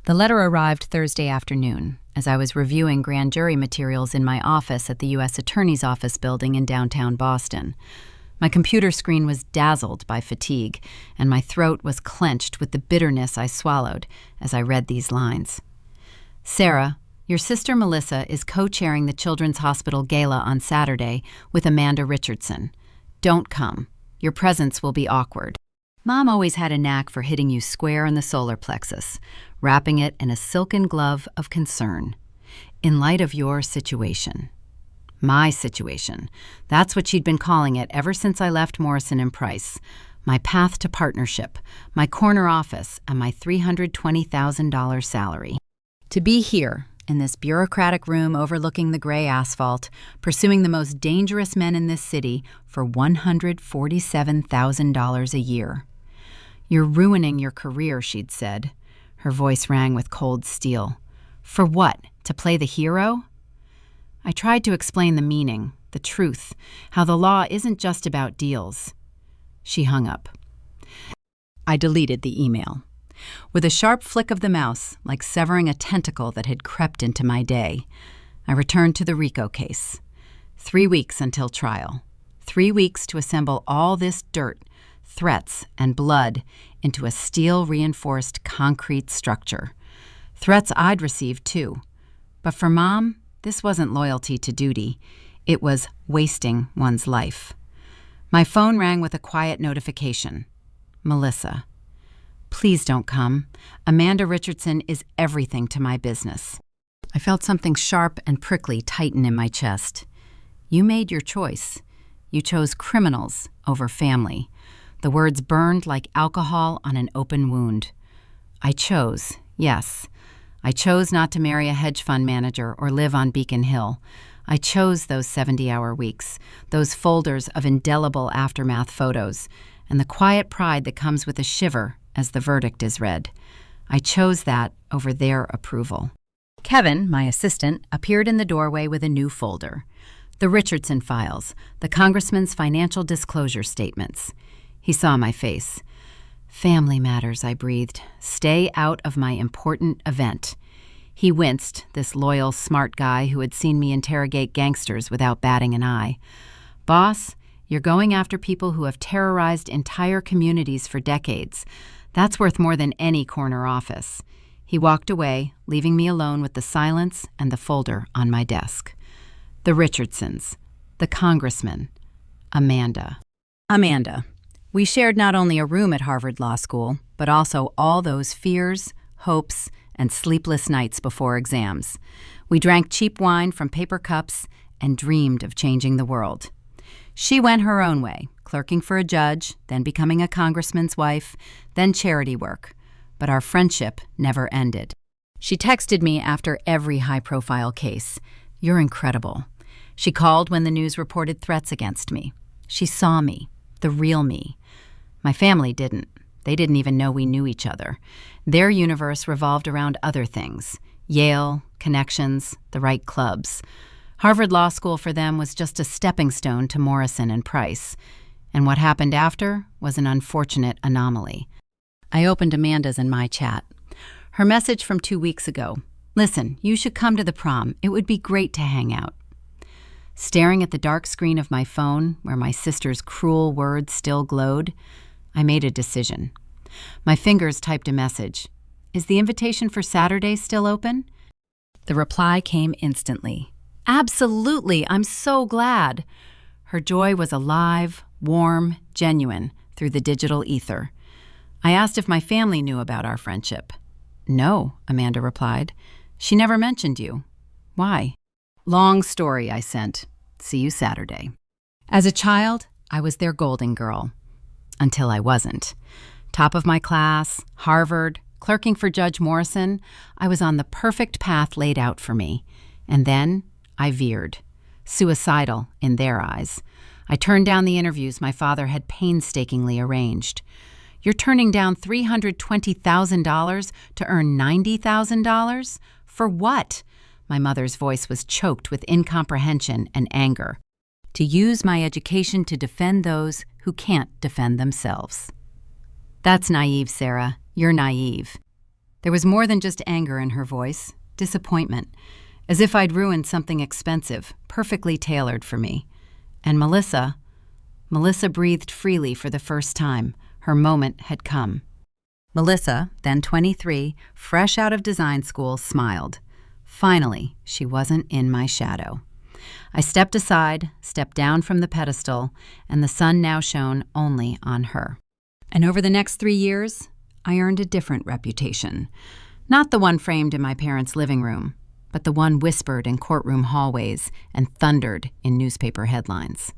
The letter arrived Thursday afternoon, as I was reviewing grand jury materials in my office at the U.S. Attorney's Office building in downtown Boston. My computer screen was dazzled by fatigue, and my throat was clenched with the bitterness I swallowed as I read these lines. Sarah, your sister Melissa is co-chairing the Children's Hospital Gala on Saturday with Amanda Richardson. Don't come. Your presence will be awkward. Mom always had a knack for hitting you square in the solar plexus, wrapping it in a silken glove of concern. In light of your situation. My situation. That's what she'd been calling it ever since I left Morrison and Price. My path to partnership, my corner office, and my $320,000 salary. To be here, in this bureaucratic room overlooking the gray asphalt, pursuing the most dangerous men in this city for $147,000 a year. You're ruining your career, she'd said. Her voice rang with cold steel. For what? To play the hero? I tried to explain the meaning, the truth, how the law isn't just about deals. She hung up. I deleted the email. With a sharp flick of the mouse, like severing a tentacle that had crept into my day, I returned to the RICO case. 3 weeks until trial. 3 weeks to assemble all this dirt, threats, and blood into a steel-reinforced concrete structure. Threats I'd received, too. But for Mom, this wasn't loyalty to duty. It was wasting one's life. My phone rang with a quiet notification. Melissa. Please don't come. Amanda Richardson is everything to my business. I felt something sharp and prickly tighten in my chest. You made your choice. You chose criminals over family. The words burned like alcohol on an open wound. I chose, yes. I chose not to marry a hedge fund manager or live on Beacon Hill. I chose those 70-hour weeks, those folders of indelible aftermath photos, and the quiet pride that comes with a shiver as the verdict is read. I chose that over their approval. Kevin, my assistant, appeared in the doorway with a new folder. The Richardson files, the congressman's financial disclosure statements. He saw my face. Family matters, I breathed. Stay out of my important event. He winced, this loyal, smart guy who had seen me interrogate gangsters without batting an eye. Boss, you're going after people who have terrorized entire communities for decades. That's worth more than any corner office. He walked away, leaving me alone with the silence and the folder on my desk. The Richardsons. The congressman. Amanda. Amanda. We shared not only a room at Harvard Law School, but also all those fears, hopes, and sleepless nights before exams. We drank cheap wine from paper cups and dreamed of changing the world. She went her own way, clerking for a judge, then becoming a congressman's wife, then charity work. But our friendship never ended. She texted me after every high-profile case. You're incredible. She called when the news reported threats against me. She saw me, the real me. My family didn't. They didn't even know we knew each other. Their universe revolved around other things. Yale, connections, the right clubs. Harvard Law School for them was just a stepping stone to Morrison and Price. And what happened after was an unfortunate anomaly. I opened Amanda's in my chat. Her message from 2 weeks ago. Listen, you should come to the prom. It would be great to hang out. Staring at the dark screen of my phone, where my sister's cruel words still glowed, I made a decision. My fingers typed a message. Is the invitation for Saturday still open? The reply came instantly. Absolutely, I'm so glad. Her joy was alive, warm, genuine through the digital ether. I asked if my family knew about our friendship. No, Amanda replied. She never mentioned you. Why? Long story, I sent. See you Saturday. As a child, I was their golden girl. Until I wasn't. Top of my class, Harvard, clerking for Judge Morrison, I was on the perfect path laid out for me. And then I veered. Suicidal in their eyes. I turned down the interviews my father had painstakingly arranged. You're turning down $320,000 to earn $90,000? For what? My mother's voice was choked with incomprehension and anger. To use my education to defend those who can't defend themselves. That's naive, Sarah. You're naive. There was more than just anger in her voice, disappointment, as if I'd ruined something expensive, perfectly tailored for me. And Melissa breathed freely for the first time. Her moment had come. Melissa, then 23, fresh out of design school, smiled. Finally, she wasn't in my shadow. I stepped aside, stepped down from the pedestal, and the sun now shone only on her. And over the next 3 years, I earned a different reputation. Not the one framed in my parents' living room, but the one whispered in courtroom hallways and thundered in newspaper headlines.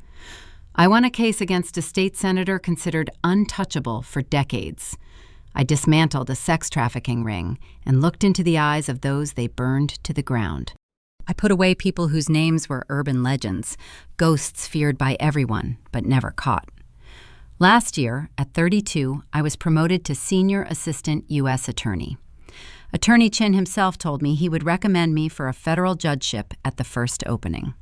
I won a case against a state senator considered untouchable for decades. I dismantled a sex trafficking ring and looked into the eyes of those they burned to the ground. I put away people whose names were urban legends, ghosts feared by everyone but never caught. Last year, at 32, I was promoted to Senior Assistant U.S. Attorney. Attorney Chin himself told me he would recommend me for a federal judgeship at the first opening.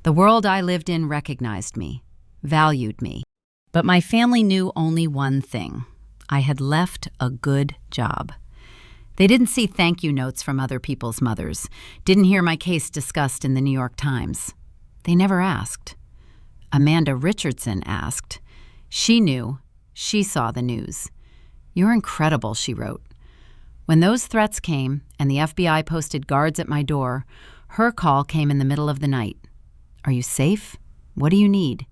The world I lived in recognized me, valued me. But my family knew only one thing. I had left a good job. They didn't see thank you notes from other people's mothers, didn't hear my case discussed in the New York Times. They never asked. Amanda Richardson asked. She knew. She saw the news. "You're incredible," she wrote. When those threats came and the FBI posted guards at my door, her call came in the middle of the night. "Are you safe? What do you need?"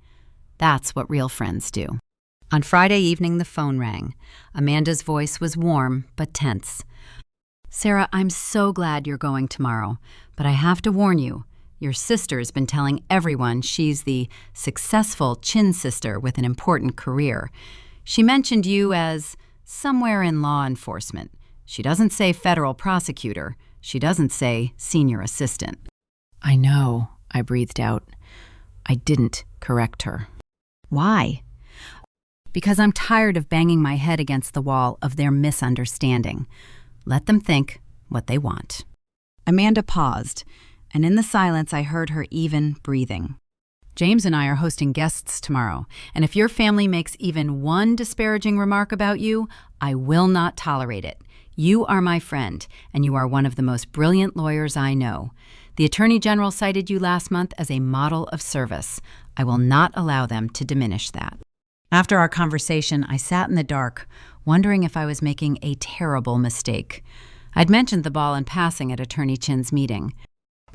That's what real friends do. On Friday evening, the phone rang. Amanda's voice was warm but tense. "Sarah, I'm so glad you're going tomorrow, but I have to warn you, your sister's been telling everyone she's the successful Chin sister with an important career. She mentioned you as somewhere in law enforcement. She doesn't say federal prosecutor. She doesn't say senior assistant." "I know," I breathed out. I didn't correct her. "Why?" "Because I'm tired of banging my head against the wall of their misunderstanding. Let them think what they want." Amanda paused, and in the silence I heard her even breathing. "James and I are hosting guests tomorrow, and if your family makes even one disparaging remark about you, I will not tolerate it. You are my friend, and you are one of the most brilliant lawyers I know. The Attorney General cited you last month as a model of service. I will not allow them to diminish that." After our conversation, I sat in the dark, wondering if I was making a terrible mistake. I'd mentioned the ball in passing at Attorney Chin's meeting.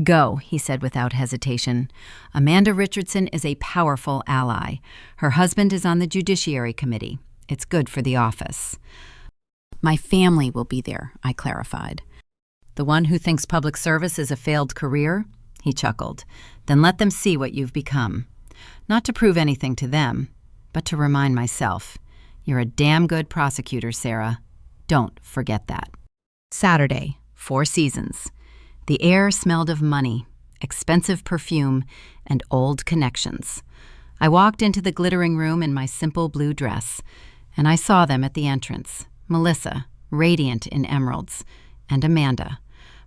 "Go," he said without hesitation. "Amanda Richardson is a powerful ally. Her husband is on the Judiciary Committee. It's good for the office." "My family will be there," I clarified. "The one who thinks public service is a failed career?" He chuckled. "Then let them see what you've become. Not to prove anything to them, but to remind myself. You're a damn good prosecutor, Sarah. Don't forget that." Saturday, 4 Seasons. The air smelled of money, expensive perfume, and old connections. I walked into the glittering room in my simple blue dress, and I saw them at the entrance. Melissa, radiant in emeralds, and Amanda.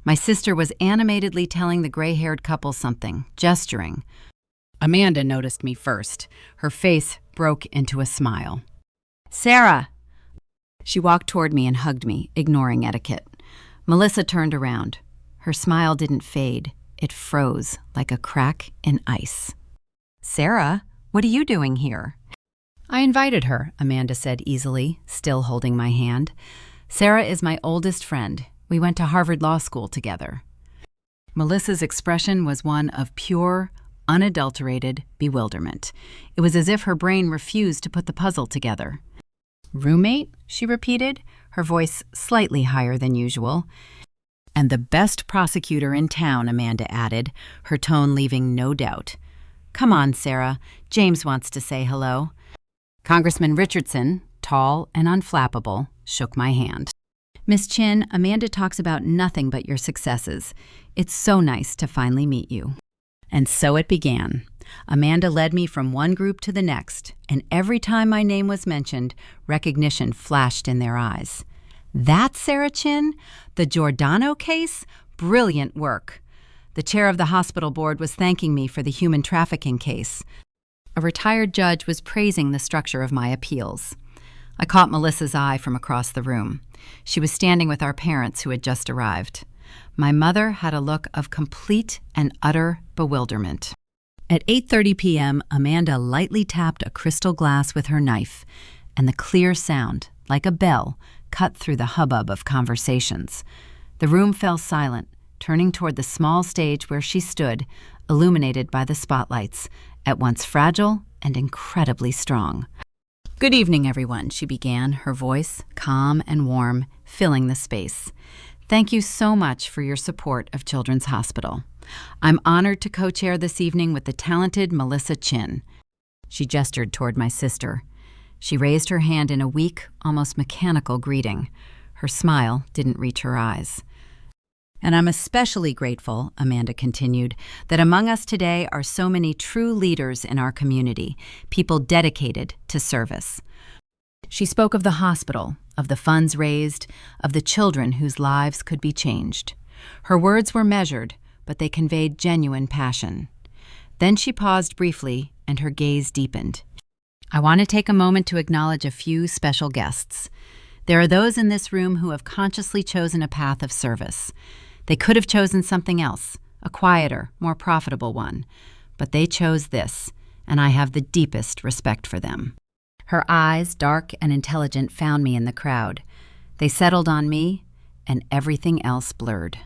My sister was animatedly telling the gray-haired couple something, gesturing. Amanda noticed me first. Her face broke into a smile. "Sarah!" She walked toward me and hugged me, ignoring etiquette. Melissa turned around. Her smile didn't fade. It froze like a crack in ice. "Sarah, what are you doing here?" "I invited her," Amanda said easily, still holding my hand. "Sarah is my oldest friend. We went to Harvard Law School together." Melissa's expression was one of pure, unadulterated bewilderment. It was as if her brain refused to put the puzzle together. "Roommate?" she repeated, her voice slightly higher than usual. "And the best prosecutor in town," Amanda added, her tone leaving no doubt. "Come on, Sarah. James wants to say hello." Congressman Richardson, tall and unflappable, shook my hand. "Miss Chin, Amanda talks about nothing but your successes. It's so nice to finally meet you." And so it began. Amanda led me from one group to the next, and every time my name was mentioned, recognition flashed in their eyes. "That's Sarah Chin? The Giordano case? Brilliant work." The chair of the hospital board was thanking me for the human trafficking case. A retired judge was praising the structure of my appeals. I caught Melissa's eye from across the room. She was standing with our parents who had just arrived. My mother had a look of complete and utter bewilderment. At 8:30 p.m., Amanda lightly tapped a crystal glass with her knife, and the clear sound, like a bell, cut through the hubbub of conversations. The room fell silent, turning toward the small stage where she stood, illuminated by the spotlights, at once fragile and incredibly strong. "Good evening, everyone," she began, her voice, calm and warm, filling the space. "Thank you so much for your support of Children's Hospital. I'm honored to co-chair this evening with the talented Melissa Chin." She gestured toward my sister. She raised her hand in a weak, almost mechanical greeting. Her smile didn't reach her eyes. "And I'm especially grateful," Amanda continued, "that among us today are so many true leaders in our community, people dedicated to service." She spoke of the hospital, of the funds raised, of the children whose lives could be changed. Her words were measured, but they conveyed genuine passion. Then she paused briefly, and her gaze deepened. "I want to take a moment to acknowledge a few special guests. There are those in this room who have consciously chosen a path of service. They could have chosen something else, a quieter, more profitable one, but they chose this, and I have the deepest respect for them." Her eyes, dark and intelligent, found me in the crowd. They settled on me, and everything else blurred.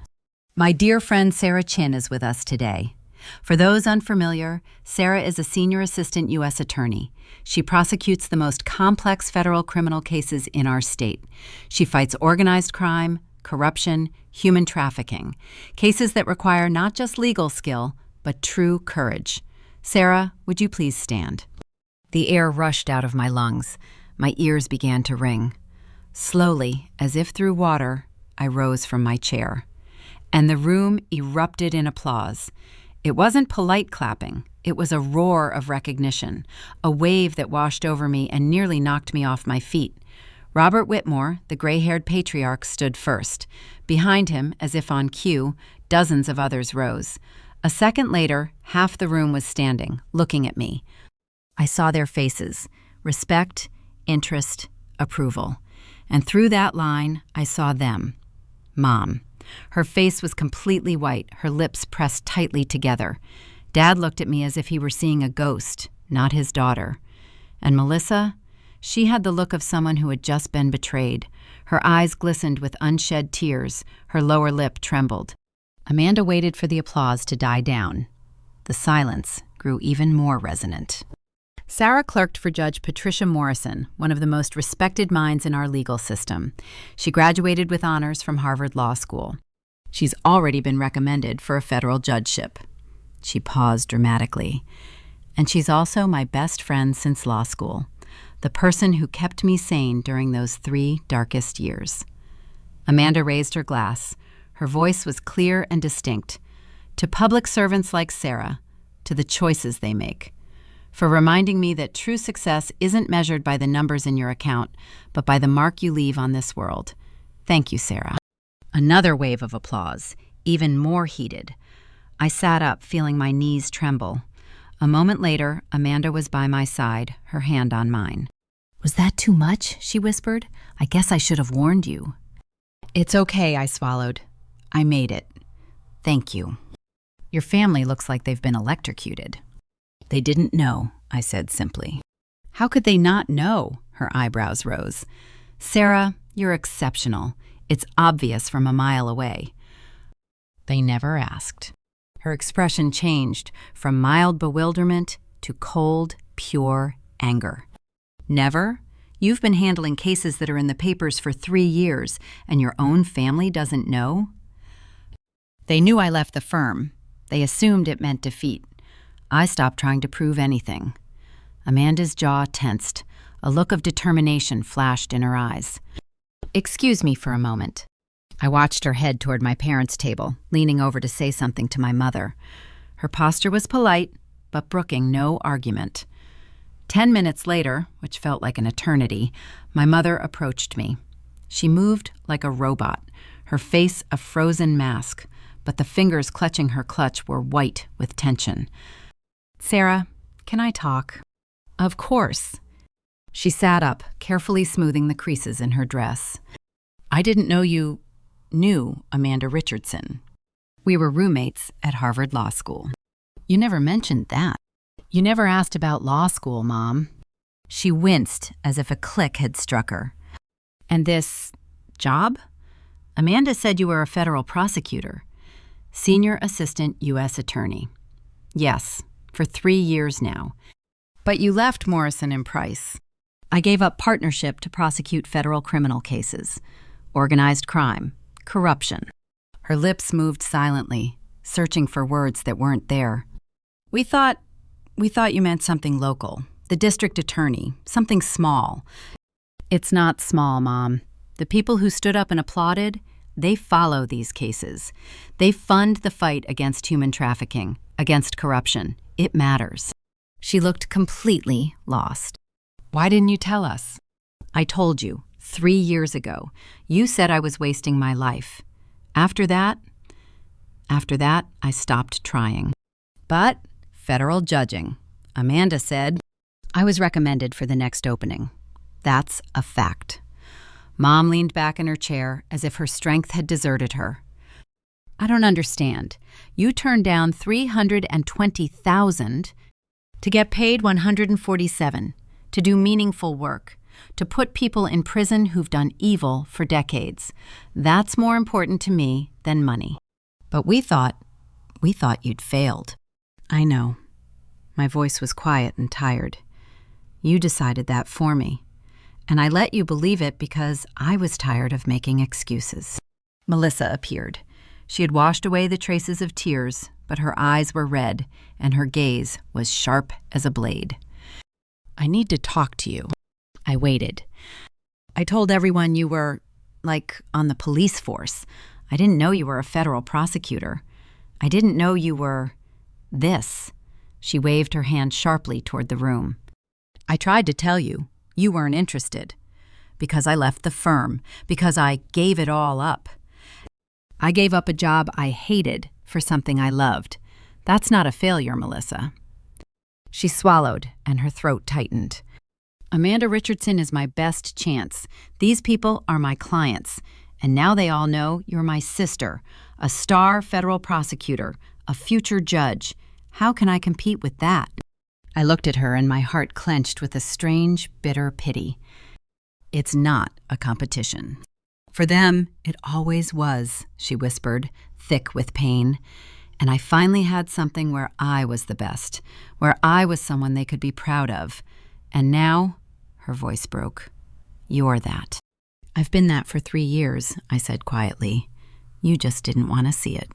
My dear friend Sarah Chin is with us today. For those unfamiliar, Sarah is a senior assistant U.S. attorney. She prosecutes the most complex federal criminal cases in our state. She fights organized crime, corruption, human trafficking, cases that require not just legal skill, but true courage. Sarah, would you please stand? The air rushed out of my lungs. My ears began to ring. Slowly, as if through water, I rose from my chair. And the room erupted in applause. It wasn't polite clapping. It was a roar of recognition, a wave that washed over me and nearly knocked me off my feet. Robert Whitmore, the gray-haired patriarch, stood first. Behind him, as if on cue, dozens of others rose. A second later, half the room was standing, looking at me. I saw their faces, respect, interest, approval. And through that line, I saw them. Mom. Her face was completely white, her lips pressed tightly together. Dad looked at me as if he were seeing a ghost, not his daughter. And Melissa? She had the look of someone who had just been betrayed. Her eyes glistened with unshed tears, her lower lip trembled. Amanda waited for the applause to die down. The silence grew even more resonant. Sarah clerked for Judge Patricia Morrison, one of the most respected minds in our legal system. She graduated with honors from Harvard Law School. She's already been recommended for a federal judgeship. She paused dramatically. And she's also my best friend since law school, the person who kept me sane during those 3 darkest years. Amanda raised her glass. Her voice was clear and distinct. To public servants like Sarah, to the choices they make. For reminding me that true success isn't measured by the numbers in your account, but by the mark you leave on this world. Thank you, Sarah. Another wave of applause, even more heated. I sat up, feeling my knees tremble. A moment later, Amanda was by my side, her hand on mine. "Was that too much?" she whispered. "I guess I should have warned you." "It's okay," I swallowed. "I made it. Thank you. Your family looks like they've been electrocuted." "They didn't know," I said simply. "How could they not know?" Her eyebrows rose. "Sarah, you're exceptional. It's obvious from a mile away." "They never asked." Her expression changed from mild bewilderment to cold, pure anger. "Never? You've been handling cases that are in the papers for 3 years, and your own family doesn't know?" "They knew I left the firm. They assumed it meant defeat. I stopped trying to prove anything." Amanda's jaw tensed. A look of determination flashed in her eyes. "Excuse me for a moment." I watched her head toward my parents' table, leaning over to say something to my mother. Her posture was polite, but brooking no argument. 10 minutes later, which felt like an eternity, my mother approached me. She moved like a robot, her face a frozen mask, but the fingers clutching her clutch were white with tension. "Sarah, can I talk?" "Of course." She sat up, carefully smoothing the creases in her dress. I didn't know you knew Amanda Richardson. We were roommates at Harvard Law School. You never mentioned that. You never asked about law school, Mom. She winced as if a click had struck her. And this job? Amanda said you were a federal prosecutor. Senior Assistant U.S. Attorney. Yes, for 3 years now. But you left Morrison and Price. I gave up partnership to prosecute federal criminal cases. Organized crime. Corruption. Her lips moved silently, searching for words that weren't there. We thought you meant something local. The district attorney. Something small. It's not small, Mom. The people who stood up and applauded, they follow these cases. They fund the fight against human trafficking, against corruption. It matters. She looked completely lost. Why didn't you tell us? I told you, 3 years ago. You said I was wasting my life. After that, I stopped trying. But federal judging. Amanda said I was recommended for the next opening. That's a fact. Mom leaned back in her chair as if her strength had deserted her. I don't understand. You turned down $320,000 to get paid $147, to do meaningful work, to put people in prison who've done evil for decades. That's more important to me than money. But we thought you'd failed. I know. My voice was quiet and tired. You decided that for me. And I let you believe it because I was tired of making excuses. Melissa appeared. She had washed away the traces of tears, but her eyes were red, and her gaze was sharp as a blade. I need to talk to you. I waited. I told everyone you were, on the police force. I didn't know you were a federal prosecutor. I didn't know you were this. She waved her hand sharply toward the room. I tried to tell you. You weren't interested. Because I left the firm. Because I gave it all up. I gave up a job I hated for something I loved. That's not a failure, Melissa. She swallowed, and her throat tightened. Amanda Richardson is my best chance. These people are my clients. And now they all know you're my sister, a star federal prosecutor, a future judge. How can I compete with that? I looked at her and my heart clenched with a strange, bitter pity. It's not a competition. For them, it always was, she whispered, thick with pain. And I finally had something where I was the best, where I was someone they could be proud of. And now, her voice broke, you're that. I've been that for 3 years, I said quietly. You just didn't want to see it.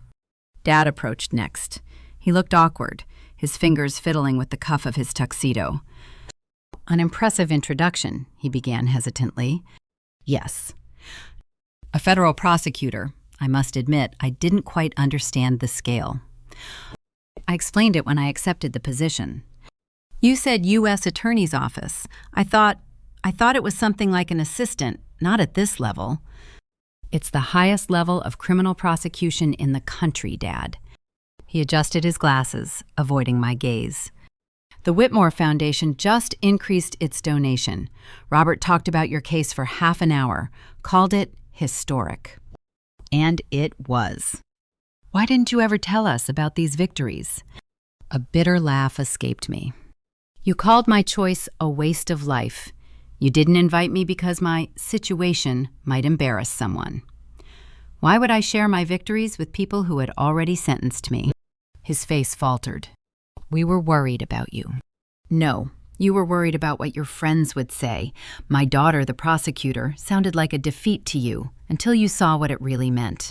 Dad approached next. He looked awkward, his fingers fiddling with the cuff of his tuxedo. An impressive introduction, he began hesitantly. Yes. A federal prosecutor, I must admit, I didn't quite understand the scale. I explained it when I accepted the position. You said U.S. Attorney's Office. I thought it was something like an assistant, not at this level. It's the highest level of criminal prosecution in the country, Dad. He adjusted his glasses, avoiding my gaze. The Whitmore Foundation just increased its donation. Robert talked about your case for half an hour, called it historic. And it was. Why didn't you ever tell us about these victories? A bitter laugh escaped me. You called my choice a waste of life. You didn't invite me because my situation might embarrass someone. Why would I share my victories with people who had already sentenced me? His face faltered. We were worried about you. No, you were worried about what your friends would say. My daughter, the prosecutor, sounded like a defeat to you until you saw what it really meant.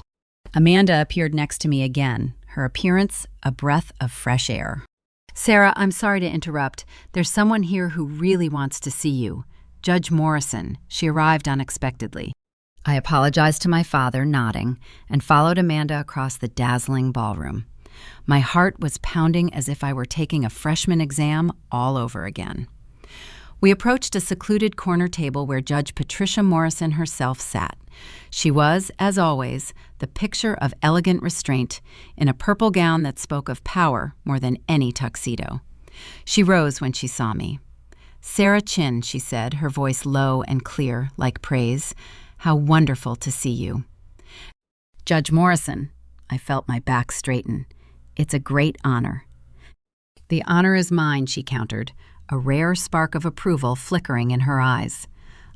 Amanda appeared next to me again, her appearance a breath of fresh air. Sarah, I'm sorry to interrupt. There's someone here who really wants to see you. Judge Morrison. She arrived unexpectedly. I apologized to my father, nodding, and followed Amanda across the dazzling ballroom. My heart was pounding as if I were taking a freshman exam all over again. We approached a secluded corner table where Judge Patricia Morrison herself sat. She was, as always, the picture of elegant restraint in a purple gown that spoke of power more than any tuxedo. She rose when she saw me. Sarah Chin, she said, her voice low and clear, like praise. How wonderful to see you. Judge Morrison, I felt my back straighten. It's a great honor. The honor is mine, she countered, a rare spark of approval flickering in her eyes.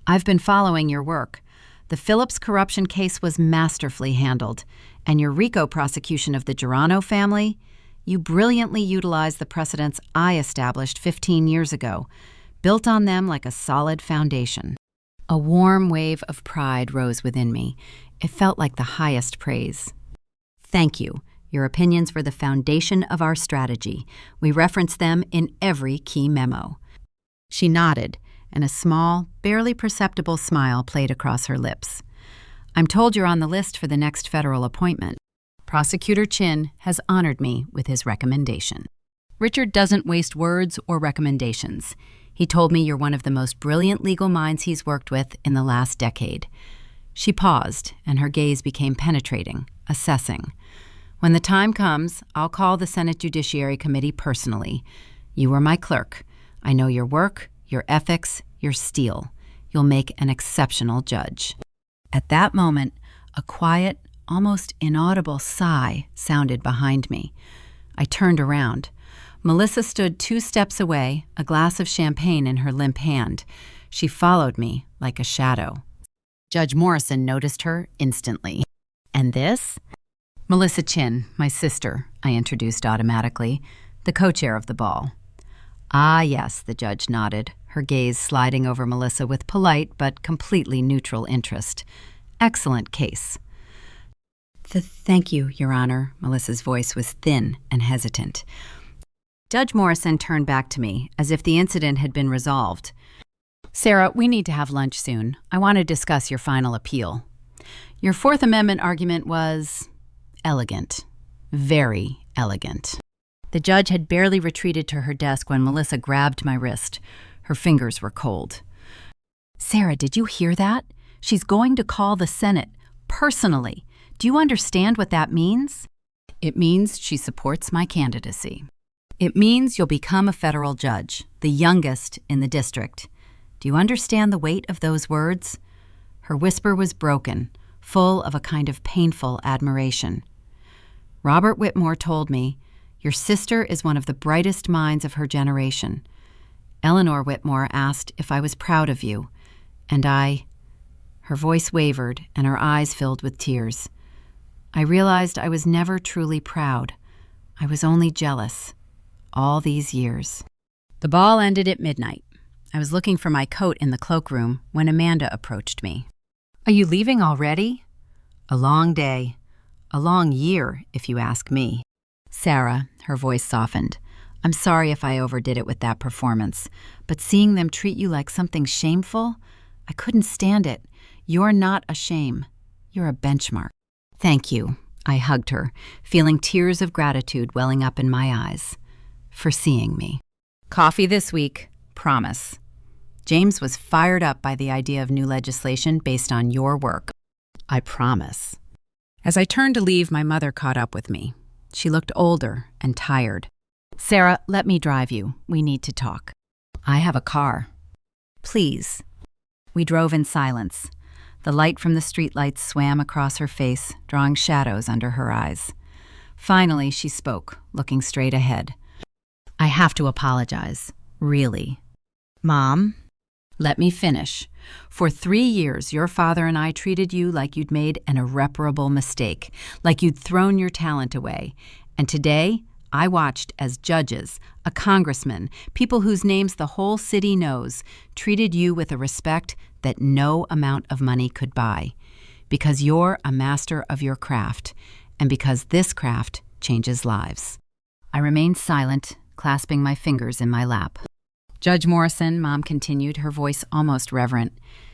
I've been following your work. The Phillips corruption case was masterfully handled, and your RICO prosecution of the Girano family, you brilliantly utilized the precedents I established 15 years ago, built on them like a solid foundation. A warm wave of pride rose within me. It felt like the highest praise. Thank you. Your opinions were the foundation of our strategy. We reference them in every key memo. She nodded, and a small, barely perceptible smile played across her lips. I'm told you're on the list for the next federal appointment. Prosecutor Chin has honored me with his recommendation. Richard doesn't waste words or recommendations. He told me you're one of the most brilliant legal minds he's worked with in the last decade. She paused, and her gaze became penetrating, assessing. When the time comes, I'll call the Senate Judiciary Committee personally. You are my clerk. I know your work, your ethics, your steel. You'll make an exceptional judge. At that moment, a quiet, almost inaudible sigh sounded behind me. I turned around. Melissa stood 2 steps away, a glass of champagne in her limp hand. She followed me like a shadow. Judge Morrison noticed her instantly. And this? Melissa Chin, my sister, I introduced automatically, the co-chair of the ball. Ah, yes, the judge nodded, her gaze sliding over Melissa with polite but completely neutral interest. Excellent case. Thank you, Your Honor. Melissa's voice was thin and hesitant. Judge Morrison turned back to me, as if the incident had been resolved. Sarah, we need to have lunch soon. I want to discuss your final appeal. Your Fourth Amendment argument was elegant. Very elegant. The judge had barely retreated to her desk when Melissa grabbed my wrist. Her fingers were cold. Sarah, did you hear that? She's going to call the Senate, personally. Do you understand what that means? It means she supports my candidacy. It means you'll become a federal judge, the youngest in the district. Do you understand the weight of those words? Her whisper was broken, full of a kind of painful admiration. Robert Whitmore told me, your sister is one of the brightest minds of her generation. Eleanor Whitmore asked if I was proud of you, and her voice wavered and her eyes filled with tears. I realized I was never truly proud. I was only jealous. All these years. The ball ended at midnight. I was looking for my coat in the cloakroom when Amanda approached me. Are you leaving already? A long day. A long year, if you ask me. Sarah, her voice softened. I'm sorry if I overdid it with that performance, but seeing them treat you like something shameful, I couldn't stand it. You're not a shame. You're a benchmark. Thank you. I hugged her, feeling tears of gratitude welling up in my eyes. For seeing me. Coffee this week, promise. James was fired up by the idea of new legislation based on your work. I promise. As I turned to leave, my mother caught up with me. She looked older and tired. Sarah, let me drive you. We need to talk. I have a car. Please. We drove in silence. The light from the streetlights swam across her face, drawing shadows under her eyes. Finally, she spoke, looking straight ahead. I have to apologize, really. Mom, let me finish. For 3 years, your father and I treated you like you'd made an irreparable mistake, like you'd thrown your talent away. And today, I watched as judges, a congressman, people whose names the whole city knows, treated you with a respect that no amount of money could buy. Because you're a master of your craft, and because this craft changes lives. I remained silent, clasping my fingers in my lap. Judge Morrison, Mom continued, her voice almost reverent.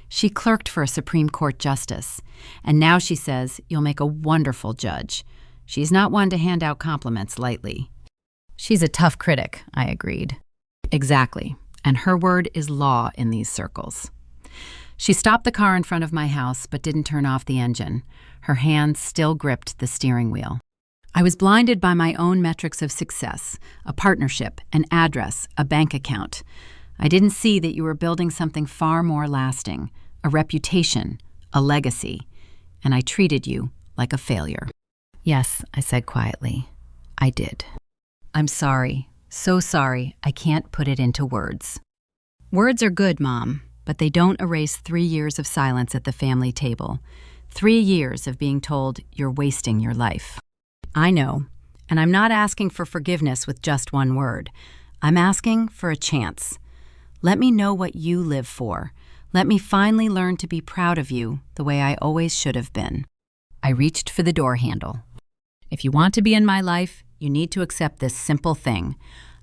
She clerked for a Supreme Court justice, and now she says you'll make a wonderful judge. She's not one to hand out compliments lightly. She's a tough critic, I agreed. Exactly, and her word is law in these circles. She stopped the car in front of my house but didn't turn off the engine. Her hand still gripped the steering wheel. I was blinded by my own metrics of success, a partnership, an address, a bank account. I didn't see that you were building something far more lasting, a reputation, a legacy, and I treated you like a failure." "Yes," I said quietly. "I did. I'm sorry, so sorry, I can't put it into words." "Words are good, Mom, but they don't erase 3 years of silence at the family table. 3 years of being told you're wasting your life." "I know, and I'm not asking for forgiveness with just one word. I'm asking for a chance. Let me know what you live for. Let me finally learn to be proud of you the way I always should have been." I reached for the door handle. "If you want to be in my life, you need to accept this simple thing.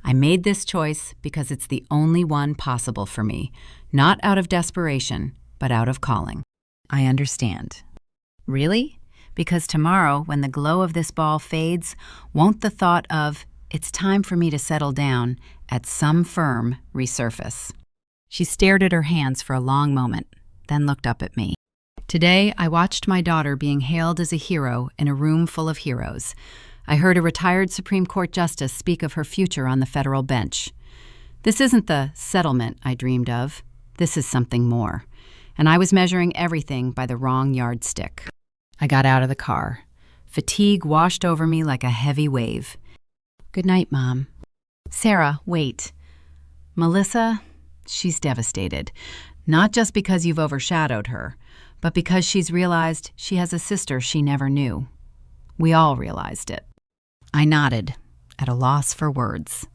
I made this choice because it's the only one possible for me, not out of desperation, but out of calling." "I understand." "Really? Because tomorrow, when the glow of this ball fades, won't the thought of, 'it's time for me to settle down' at some firm resurface?" She stared at her hands for a long moment, then looked up at me. Today, I watched my daughter being hailed as a hero in a room full of heroes. I heard a retired Supreme Court justice speak of her future on the federal bench. This isn't the settlement I dreamed of. This is something more. And I was measuring everything by the wrong yardstick. I got out of the car. Fatigue washed over me like a heavy wave. "Good night, Mom." "Sarah, wait. Melissa, she's devastated. Not just because you've overshadowed her, but because she's realized she has a sister she never knew. We all realized it." I nodded, at a loss for words.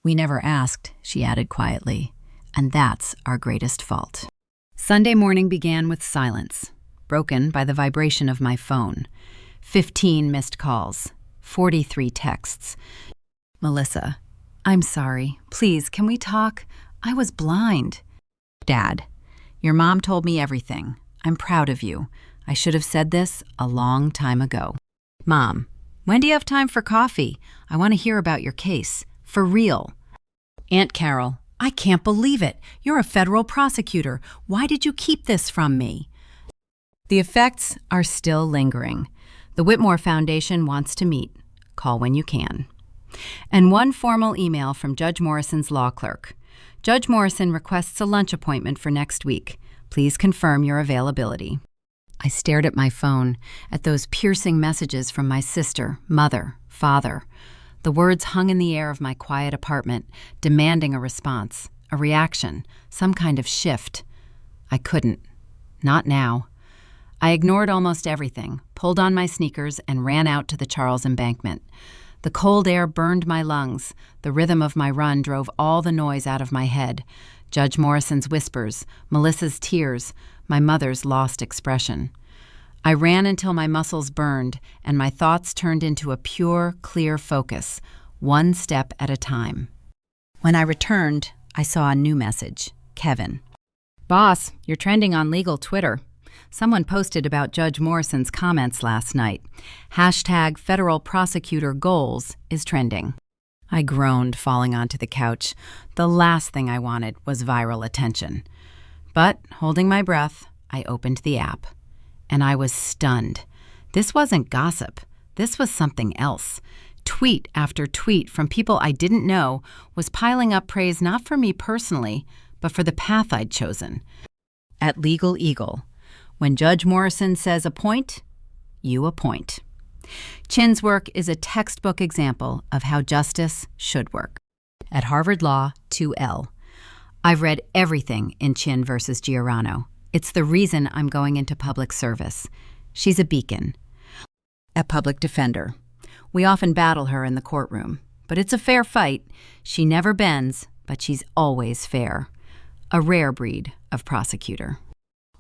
"We never asked," she added quietly, "and that's our greatest fault." Sunday morning began with silence, broken by the vibration of my phone. 15 missed calls, 43 texts. "Melissa, I'm sorry. Please, can we talk? I was blind." "Dad, your mom told me everything. I'm proud of you. I should have said this a long time ago." "Mom, when do you have time for coffee? I want to hear about your case. For real." "Aunt Carol, I can't believe it. You're a federal prosecutor. Why did you keep this from me?" The effects are still lingering. The Whitmore Foundation wants to meet. Call when you can. And one formal email from Judge Morrison's law clerk. "Judge Morrison requests a lunch appointment for next week. Please confirm your availability." I stared at my phone, at those piercing messages from my sister, mother, father. The words hung in the air of my quiet apartment, demanding a response, a reaction, some kind of shift. I couldn't. Not now. I ignored almost everything, pulled on my sneakers, and ran out to the Charles Embankment. The cold air burned my lungs. The rhythm of my run drove all the noise out of my head. Judge Morrison's whispers, Melissa's tears, my mother's lost expression. I ran until my muscles burned and my thoughts turned into a pure, clear focus, one step at a time. When I returned, I saw a new message. Kevin. "Boss, you're trending on legal Twitter. Someone posted about Judge Morrison's comments last night. Hashtag federal prosecutor goals is trending." I groaned, falling onto the couch. The last thing I wanted was viral attention. But, holding my breath, I opened the app. And I was stunned. This wasn't gossip. This was something else. Tweet after tweet from people I didn't know was piling up praise not for me personally, but for the path I'd chosen. At Legal Eagle, when Judge Morrison says appoint, you appoint. Chin's work is a textbook example of how justice should work. At Harvard Law 2L. I've read everything in Chin versus Giordano. It's the reason I'm going into public service. She's a beacon. A public defender. We often battle her in the courtroom, but it's a fair fight. She never bends, but she's always fair. A rare breed of prosecutor.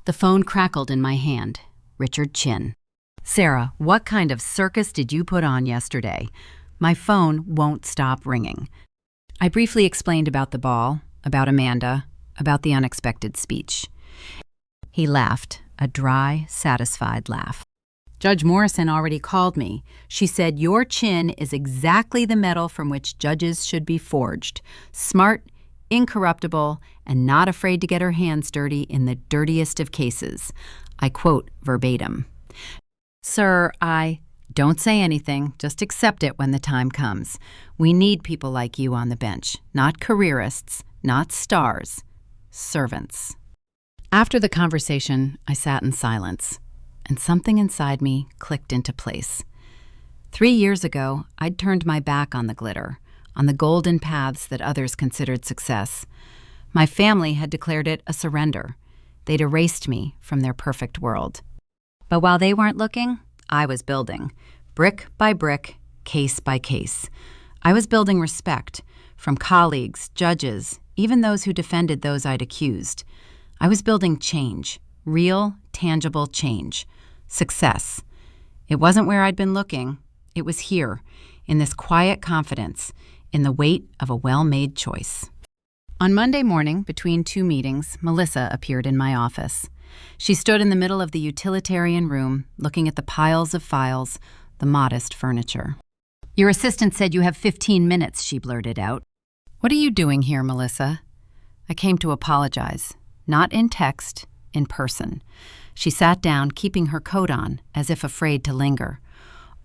The phone crackled in my hand. Richard Chin. "Sarah, what kind of circus did you put on yesterday?" My phone won't stop ringing. I briefly explained about the ball, about Amanda, about the unexpected speech. He laughed, a dry, satisfied laugh. "Judge Morrison already called me. She said your chin is exactly the metal from which judges should be forged. Smart, incorruptible, and not afraid to get her hands dirty in the dirtiest of cases." I quote verbatim. "Sir, Don't say anything, just accept it when the time comes. We need people like you on the bench, not careerists, not stars, servants." After the conversation, I sat in silence, and something inside me clicked into place. 3 years ago, I'd turned my back on the glitter, on the golden paths that others considered success. My family had declared it a surrender. They'd erased me from their perfect world. But while they weren't looking, I was building, brick by brick, case by case. I was building respect from colleagues, judges, even those who defended those I'd accused. I was building change, real, tangible change, success. It wasn't where I'd been looking. It was here, in this quiet confidence, in the weight of a well-made choice. On Monday morning, between 2 meetings, Melissa appeared in my office. She stood in the middle of the utilitarian room, looking at the piles of files, the modest furniture. "Your assistant said you have 15 minutes, she blurted out. "What are you doing here, Melissa?" I came to apologize, not in text, in person. She sat down, keeping her coat on, as if afraid to linger.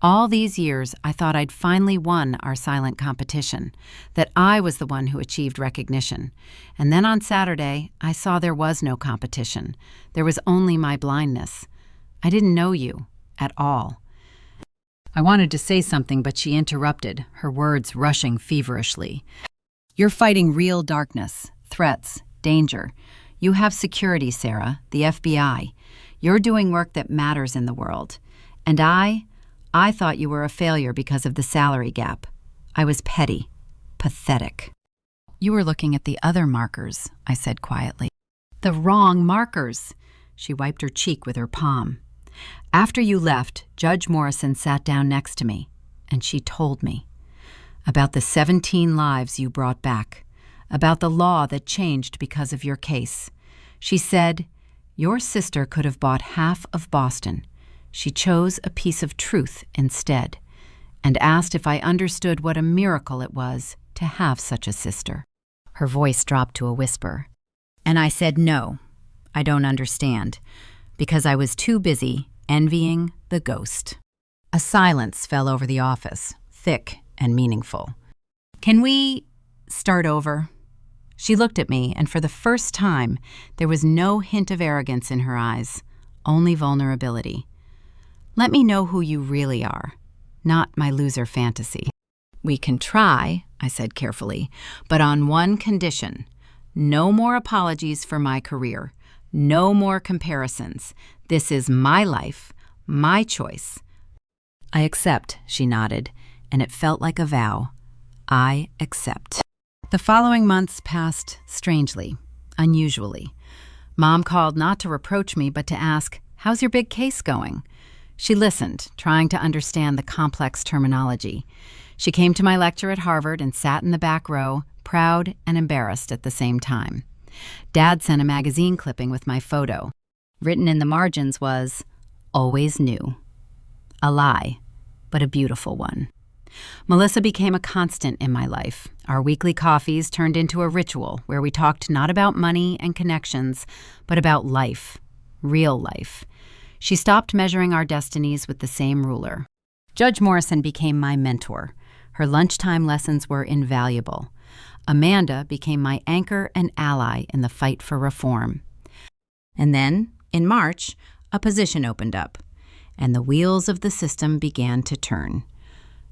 All these years, I thought I'd finally won our silent competition, that I was the one who achieved recognition. And then on Saturday, I saw there was no competition. There was only my blindness. I didn't know you, at all. I wanted to say something, but she interrupted, her words rushing feverishly. "You're fighting real darkness, threats, danger. You have security, Sarah, the FBI. You're doing work that matters in the world. And I thought you were a failure because of the salary gap. I was petty, pathetic." "You were looking at the other markers," I said quietly. "The wrong markers." She wiped her cheek with her palm. "After you left, Judge Morrison sat down next to me, and she told me about the 17 lives you brought back, about the law that changed because of your case. She said, your sister could have bought half of Boston. She chose a piece of truth instead, and asked if I understood what a miracle it was to have such a sister." Her voice dropped to a whisper. "And I said no, I don't understand, because I was too busy envying the ghost." A silence fell over the office, thick and meaningful. "Can we start over?" She looked at me, and for the first time, there was no hint of arrogance in her eyes, only vulnerability. "Let me know who you really are, not my loser fantasy." "We can try," I said carefully, "but on one condition. No more apologies for my career. No more comparisons. This is my life, my choice." "I accept," she nodded, and it felt like a vow. I accept. The following months passed strangely, unusually. Mom called not to reproach me, but to ask, "How's your big case going?" She listened, trying to understand the complex terminology. She came to my lecture at Harvard and sat in the back row, proud and embarrassed at the same time. Dad sent a magazine clipping with my photo. Written in the margins was, "Always new." A lie, but a beautiful one. Melissa became a constant in my life. Our weekly coffees turned into a ritual where we talked not about money and connections, but about life, real life. She stopped measuring our destinies with the same ruler. Judge Morrison became my mentor. Her lunchtime lessons were invaluable. Amanda became my anchor and ally in the fight for reform. And then, in March, a position opened up, and the wheels of the system began to turn.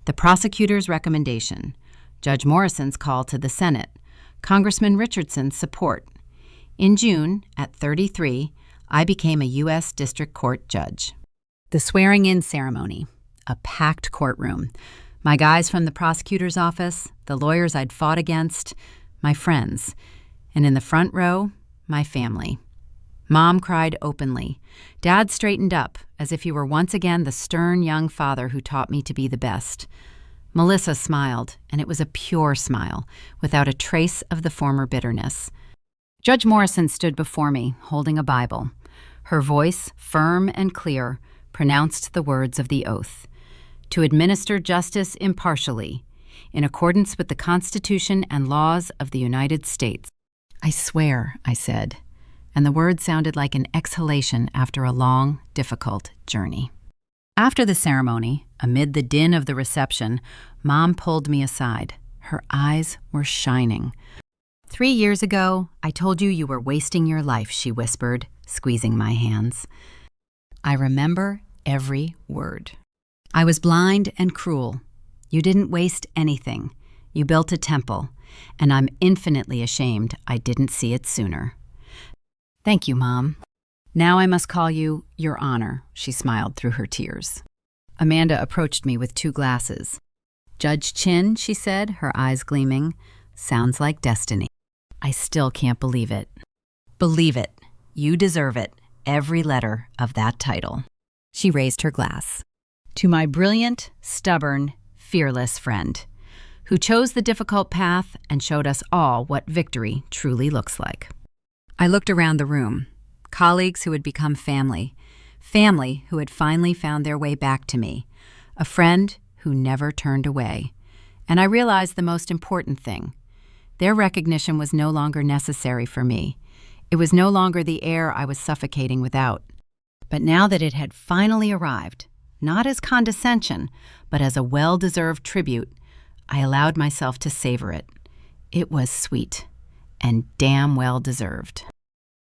The prosecutor's recommendation, Judge Morrison's call to the Senate, Congressman Richardson's support. In June, at 33, I became a U.S. District Court judge. The swearing-in ceremony, a packed courtroom. My guys from the prosecutor's office, the lawyers I'd fought against, my friends. And in the front row, my family. Mom cried openly. Dad straightened up, as if he were once again the stern young father who taught me to be the best. Melissa smiled, and it was a pure smile, without a trace of the former bitterness. Judge Morrison stood before me, holding a Bible. Her voice, firm and clear, pronounced the words of the oath. To administer justice impartially, in accordance with the Constitution and laws of the United States. "I swear," I said, and the words sounded like an exhalation after a long, difficult journey. After the ceremony, amid the din of the reception, Mom pulled me aside. Her eyes were shining. 3 years ago, I told you were wasting your life, she whispered, squeezing my hands. I remember every word. I was blind and cruel. You didn't waste anything. You built a temple, and I'm infinitely ashamed I didn't see it sooner. Thank you, Mom. Now I must call you Your Honor, she smiled through her tears. Amanda approached me with 2 glasses. Judge Chin, she said, her eyes gleaming. Sounds like destiny. I still can't believe it. Believe it. You deserve it. Every letter of that title. She raised her glass. To my brilliant, stubborn, fearless friend, who chose the difficult path and showed us all what victory truly looks like. I looked around the room. Colleagues who had become family. Family who had finally found their way back to me. A friend who never turned away. And I realized the most important thing. Their recognition was no longer necessary for me. It was no longer the air I was suffocating without. But now that it had finally arrived, not as condescension, but as a well-deserved tribute, I allowed myself to savor it. It was sweet and damn well deserved.